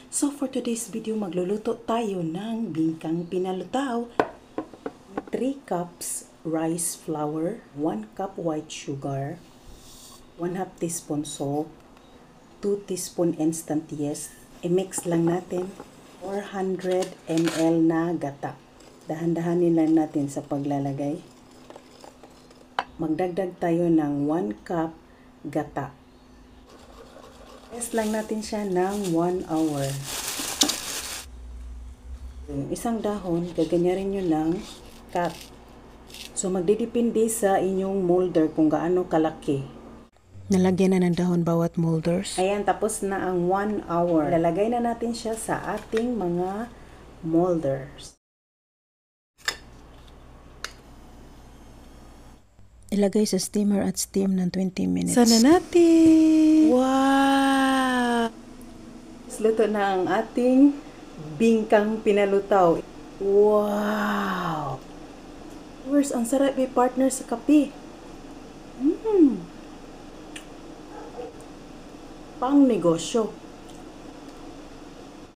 So for today's video, magluluto tayo ng bingkang pinalutaw. 3 cups rice flour, 1 cup white sugar, 1/2 teaspoon salt, 2 teaspoon instant yeast. I-mix lang natin. 400 ml na gata. Dahan-dahanin lang natin sa paglalagay. Magdagdag tayo ng 1 cup gata. Rest lang natin siya ng 1 hour. Yung isang dahon, gaganyarin nyo ng cut. So, magdidepende sa inyong molder kung gaano kalaki. Nalagyan na ng dahon bawat molders. Ayan, tapos na ang 1 hour. Lalagay na natin siya sa ating mga molders. Ilagay sa steamer at steam ng 20 minutes. Sana natin! Wow! Luto na ang ating bingkang pinalutaw. Wow! Where's ang sarap may partner sa kape? Pang negosyo.